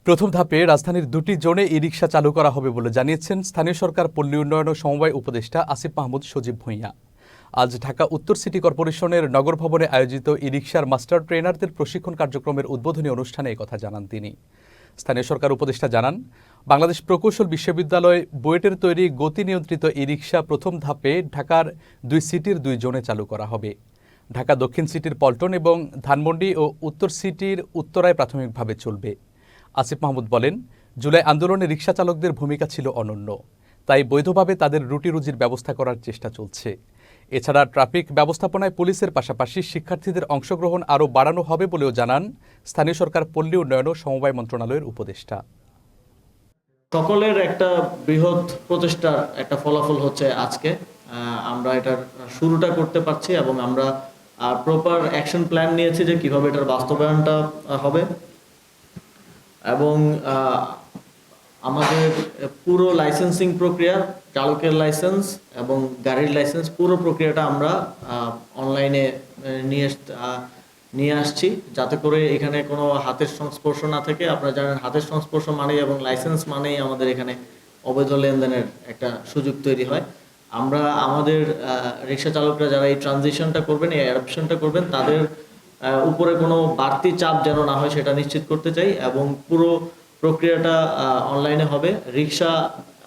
প্রথম ধাপে রাজধানীর দুটি জোনে ই-রিকশা চালু করা হবে বলে জানিয়েছেন স্থানীয় সরকার পল্লী উন্নয়ন ও সমবায় উপদেষ্টা আসিফ মাহমুদ সজীব ভূঁইয়া। আজ ঢাকা উত্তর সিটি কর্পোরেশনের নগর ভবনে আয়োজিত ই-রিকশার মাস্টার ট্রেনারদের প্রশিক্ষণ কার্যক্রমের উদ্বোধনী অনুষ্ঠানে একথা জানান তিনি। স্থানীয় সরকার উপদেষ্টা জানান, বাংলাদেশ প্রকৌশল বিশ্ববিদ্যালয় বুয়েটের তৈরি গতি নিয়ন্ত্রিত ই-রিকশা প্রথম ধাপে ঢাকার দুই সিটির দুই জোনে চালু করা হবে। ঢাকা দক্ষিণ সিটির পল্টন এবং ধানমন্ডি ও উত্তর সিটির উত্তরায় প্রাথমিকভাবে চলবে। আসিফ মাহমুদ বলেন, জুলাই আন্দোলনে রিকশা চালকদের ভূমিকা ছিল অনন্য, তাই বৈধভাবে তাদের রুটি রুজির ব্যবস্থা করার চেষ্টা চলছে। এছাড়া ট্রাফিক ব্যবস্থাপনায় পুলিশের পাশাপাশি শিক্ষার্থীদের অংশগ্রহণ আরও বাড়ানো হবে বলেও জানান স্থানীয় সরকার পল্লী উন্নয়ন ও সমবায় মন্ত্রণালয়ের উপদেষ্টা। সকলের একটা বৃহৎ প্রচেষ্টার একটা ফলাফল হচ্ছে আজকে আমরা এটার শুরুটা করতে পারছি এবং আমরা প্রপার অ্যাকশন প্ল্যান নিয়েছি যে কিভাবে এটার বাস্তবায়নটা হবে এবং আমাদের পুরো লাইসেন্সিং প্রক্রিয়া, চালকের লাইসেন্স এবং গাড়ির লাইসেন্স পুরো প্রক্রিয়াটা আমরা অনলাইনে নিয়ে আসছি, যাতে করে এখানে কোনো হাতের সংস্পর্শ না থাকে। আপনারা জানেন হাতের সংস্পর্শ মানেই এবং লাইসেন্স মানেই আমাদের এখানে অবৈধ লেনদেনের একটা সুযোগ তৈরি হয়। আমরা আমাদের রিক্সা চালকরা যারা এই ট্রানজিশনটা করবেন, এই অ্যাডপশনটা করবেন, তাদের উপরে কোনো বাড়তি চাপ যেন না হয় সেটা নিশ্চিত করতে চাই এবং পুরো প্রক্রিয়াটা অনলাইনে হবে। রিক্সা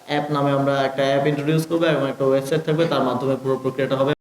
অ্যাপ নামে আমরা একটা অ্যাপ ইন্ট্রোডিউস করবো এবং একটা ওয়েবসাইট থাকবে, তার মাধ্যমে পুরো প্রক্রিয়াটা হবে।